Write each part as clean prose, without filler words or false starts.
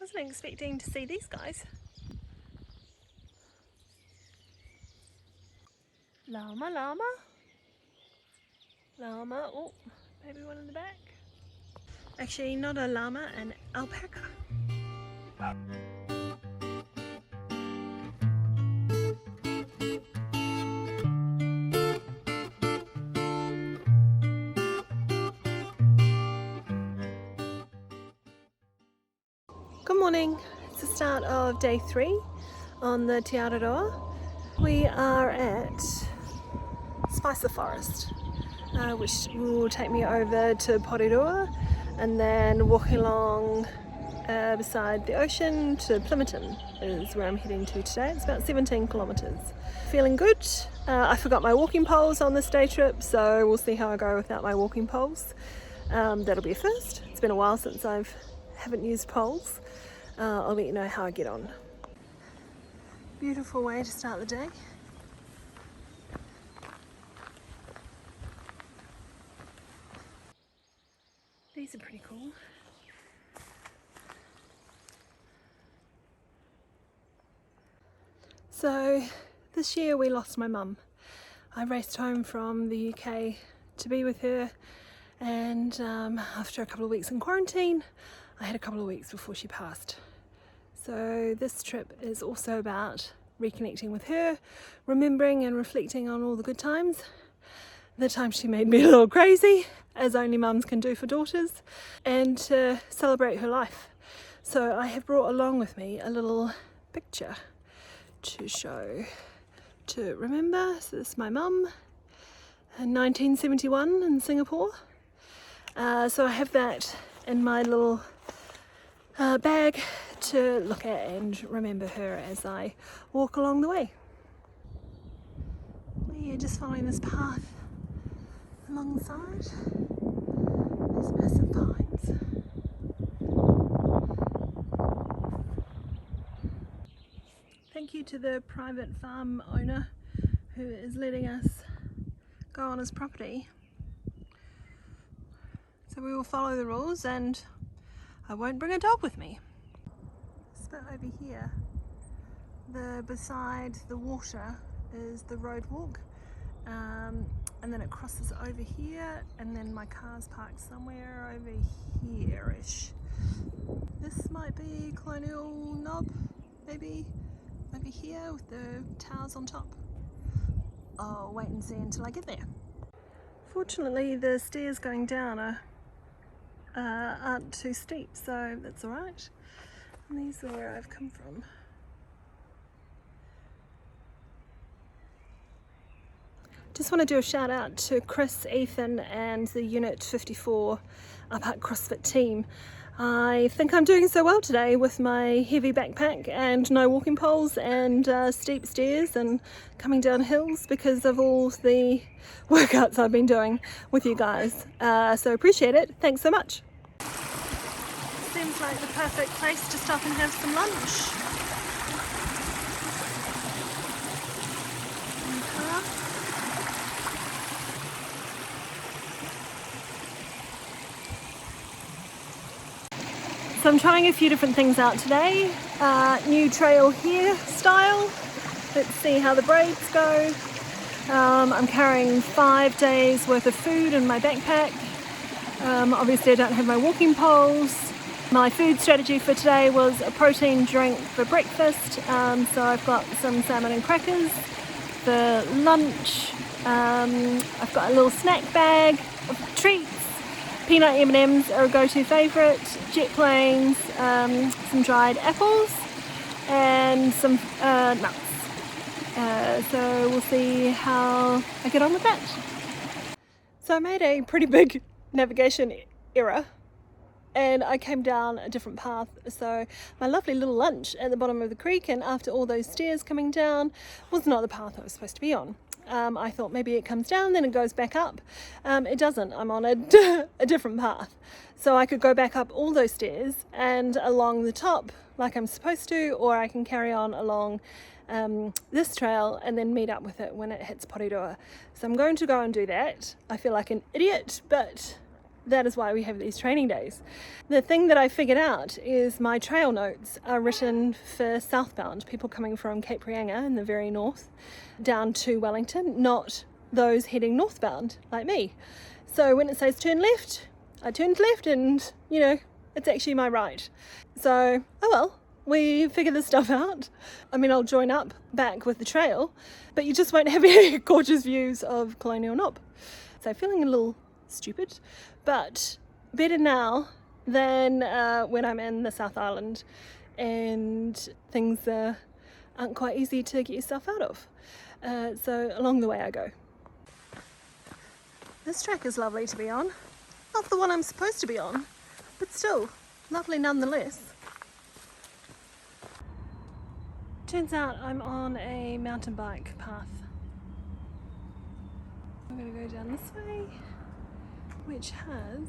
wasn't expecting to see these guys. Llama, llama. Llama, oh, maybe one in the back. Actually, not a llama, an alpaca. Good morning. It's the start of day 3 on the Te Araroa. We are at Spicer Forest, which will take me over to Porirua and then walking along beside the ocean to Plimerton is where I'm heading to today. It's about 17 kilometres. Feeling good. I forgot my walking poles on this day trip, so we'll see how I go without my walking poles. That'll be a first. It's been a while since I haven't used poles. I'll let you know how I get on. Beautiful way to start the day. These are pretty cool. So this year we lost my mum. I raced home from the UK to be with her, and after a couple of weeks in quarantine, I had a couple of weeks before she passed. So this trip is also about reconnecting with her, remembering and reflecting on all the good times, the times she made me a little crazy, as only mums can do for daughters, and to celebrate her life. So I have brought along with me a little picture to show, to remember. So this is my mum in 1971 in Singapore. So I have that in my little bag to look at and remember her as I walk along the way. Yeah, just following this path alongside these massive pines. Thank you to the private farm owner who is letting us go on his property. So we will follow the rules and I won't bring a dog with me. This bit over here, beside the water is the road walk, and then it crosses over here, and then my car's parked somewhere over here-ish. This might be Colonial Knob, maybe over here with the towers on top. I'll wait and see until I get there. Fortunately, the stairs going down aren't too steep, so that's alright. And these are where I've come from. Just want to do a shout out to Chris, Ethan and the Unit 54 Up at CrossFit team. I think I'm doing so well today with my heavy backpack and no walking poles and steep stairs and coming down hills because of all the workouts I've been doing with you guys. So appreciate it. Thanks so much. Seems like the perfect place to stop and have some lunch. So I'm trying a few different things out today. New trail hair style. Let's see how the braids go. I'm carrying 5 days worth of food in my backpack. Obviously I don't have my walking poles. My food strategy for today was a protein drink for breakfast. So I've got some salmon and crackers. For lunch, I've got a little snack bag of treats. Peanut M&Ms are a go-to favourite, jet planes, some dried apples and some nuts. So we'll see how I get on with that. So I made a pretty big navigation error and I came down a different path. So my lovely little lunch at the bottom of the creek and after all those stairs coming down was not the path I was supposed to be on. I thought maybe it comes down then it goes back up. It doesn't. I'm on a different path. So I could go back up all those stairs and along the top like I'm supposed to, or I can carry on along this trail and then meet up with it when it hits Porirua. So I'm going to go and do that. I feel like an idiot, but that is why we have these training days. The thing that I figured out is my trail notes are written for southbound, people coming from Cape Reinga in the very north down to Wellington, not those heading northbound like me. So when it says turn left, I turned left, and you know, it's actually my right. So, oh well, we figure this stuff out. I mean, I'll join up back with the trail, but you just won't have any gorgeous views of Colonial Knob. So feeling a little stupid, but better now than when I'm in the South Island and things aren't quite easy to get yourself out of. So along the way I go. This track is lovely to be on. Not the one I'm supposed to be on, but still lovely nonetheless. Turns out I'm on a mountain bike path. I'm going to go down this way, which has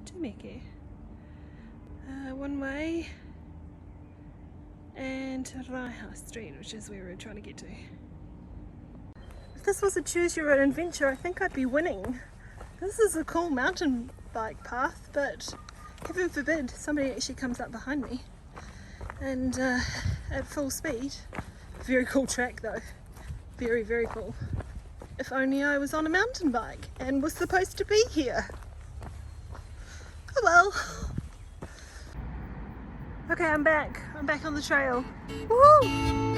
Tumeke, one way, and Raiha Street, which is where we're trying to get to. If this was a choose your own adventure, I think I'd be winning. This is a cool mountain bike path, but heaven forbid somebody actually comes up behind me and at full speed. Very cool track though. Very, very cool. If only I was on a mountain bike and was supposed to be here. Oh well. Okay, I'm back. I'm back on the trail. Woohoo!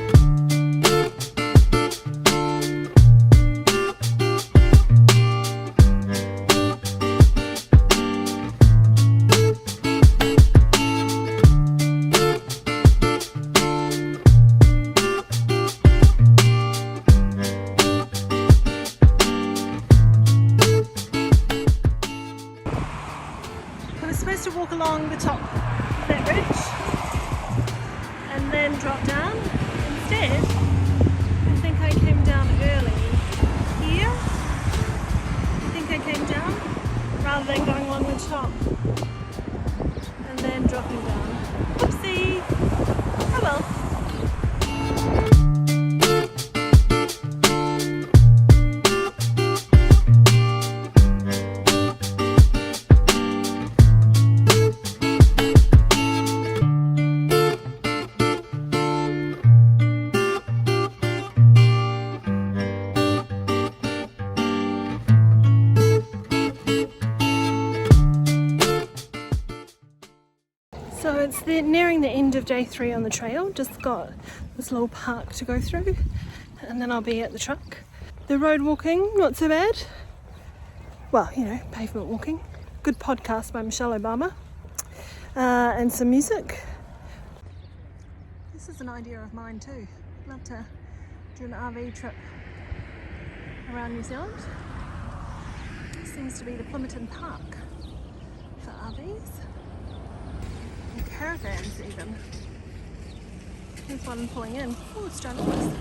To walk along the top of that ridge and then drop down. Instead, I think I came down early here. I think I came down rather than going along the top and then dropping down. Oopsie! Oh well. So it's nearing the end of day 3 on the trail. Just got this little park to go through and then I'll be at the truck. The road walking, not so bad. Well, you know, pavement walking. Good podcast by Michelle Obama. And some music. This is an idea of mine too. I'd love to do an RV trip around New Zealand. This seems to be the Plimerton Park for RVs. Caravans even. Here's one pulling in. Oh, it's ginormous.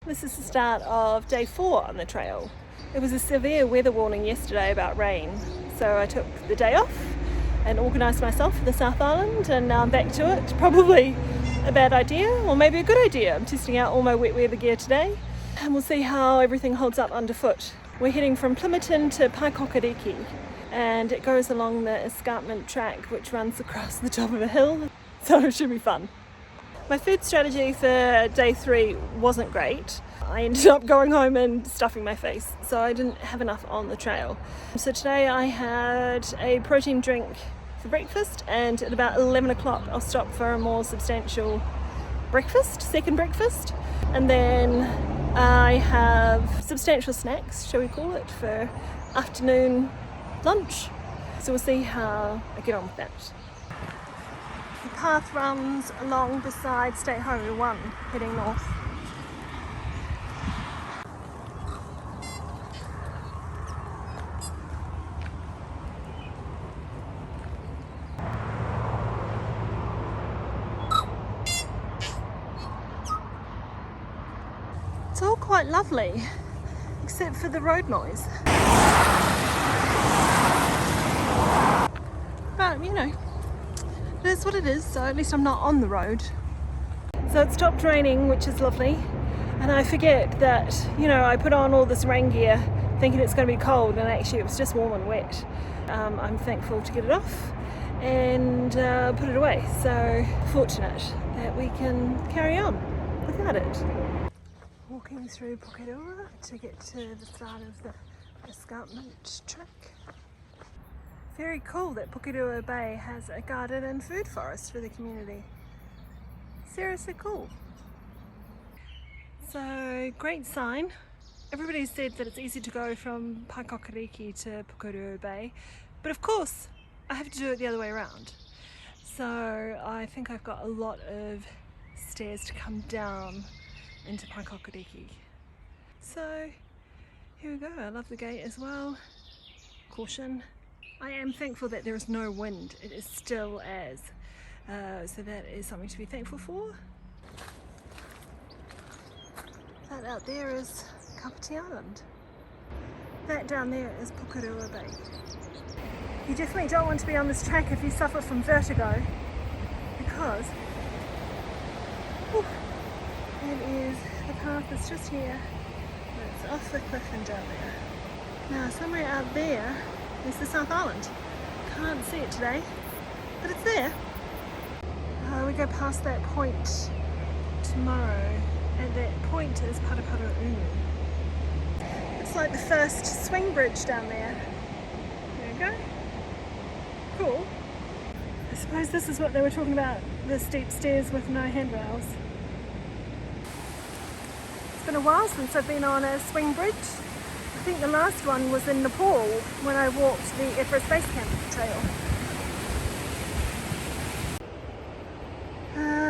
This is the start of day 4 on the trail. It was a severe weather warning yesterday about rain, so I took the day off and organised myself for the South Island, and now I'm back to it. Probably a bad idea, or maybe a good idea. I'm testing out all my wet weather gear today, and we'll see how everything holds up underfoot. We're heading from Plimerton to Paikokariki, and it goes along the escarpment track which runs across the top of a hill, so it should be fun. My food strategy for day 3 wasn't great. I ended up going home and stuffing my face, so I didn't have enough on the trail. So today I had a protein drink for breakfast, and at about 11 o'clock I'll stop for a more substantial breakfast, second breakfast, and then I have substantial snacks, shall we call it, for afternoon lunch. So we'll see how I get on with that. The path runs along beside State Highway 1 heading north. It's all quite lovely, except for the road noise. But you know, it is what it is, so at least I'm not on the road. So it stopped raining, which is lovely, and I forget that, you know, I put on all this rain gear thinking it's going to be cold, and actually it was just warm and wet. I'm thankful to get it off and put it away, so fortunate that we can carry on without it. Walking through Pukeroa to get to the start of the escarpment track. Very cool that Pukeroa Bay has a garden and food forest for the community. Seriously cool. So, great sign. Everybody said that it's easy to go from Paikokariki to Pukeroa Bay, but of course I have to do it the other way around. So I think I've got a lot of stairs to come down into Paikokariki. So here we go. I love the gate as well. Caution. I am thankful that there is no wind. It is still as. So that is something to be thankful for. That out there is Kapiti Island. That down there is Pukeroa Bay. You definitely don't want to be on this track if you suffer from vertigo, because it is, the path is just here, and it's off the cliff and down there. Now somewhere out there is the South Island. Can't see it today, but it's there. We go past that point tomorrow, and that point is Parapara Unu. It's like the first swing bridge down there. There we go. Cool. I suppose this is what they were talking about, the steep stairs with no handrails. It's been a while since I've been on a swing bridge. I think the last one was in Nepal when I walked the Everest Base Camp trail.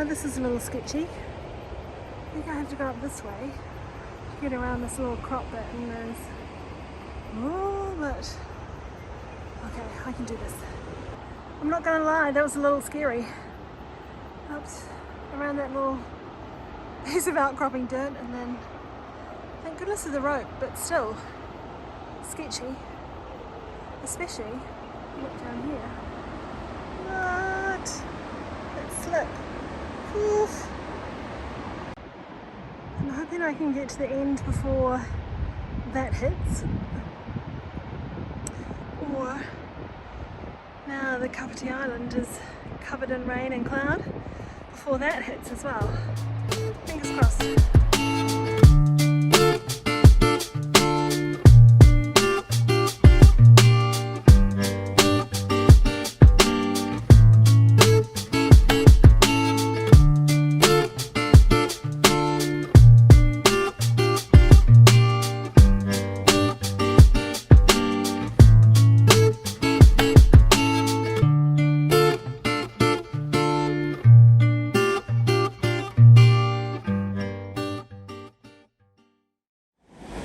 This is a little sketchy. I think I have to go up this way to get around this little crop bit, and there's... Oh, but... Okay, I can do this. I'm not gonna lie, that was a little scary. Up around that little piece of outcropping dirt, and then thank goodness for the rope, but still sketchy. Especially look down here. What? That slip. Oof. I'm hoping I can get to the end before that hits. Or now the Kapiti Island is covered in rain and cloud before that hits as well. Fingers crossed.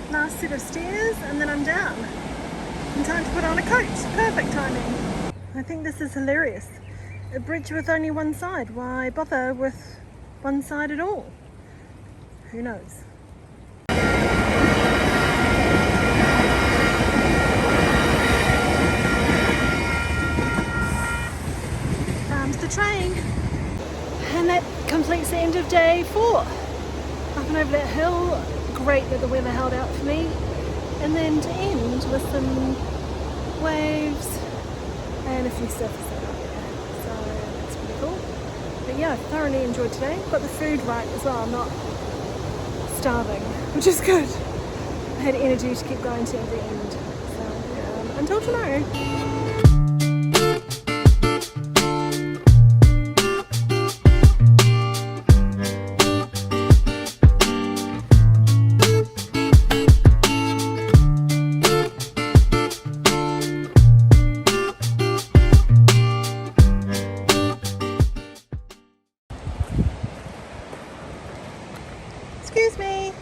Last set of stairs and then I'm down. In time to put on a coat. Perfect timing. I think this is hilarious. A bridge with only one side. Why bother with one side at all? Who knows? Down to the train. And that completes the end of day 4. Up and over that hill. Great that the weather held out for me, and then to end with some waves and a few surfers out there, so that's pretty cool. But yeah, I thoroughly enjoyed today. Got the food right as well, I'm not starving, which is good. I had energy to keep going to the end, so until tomorrow. Excuse me.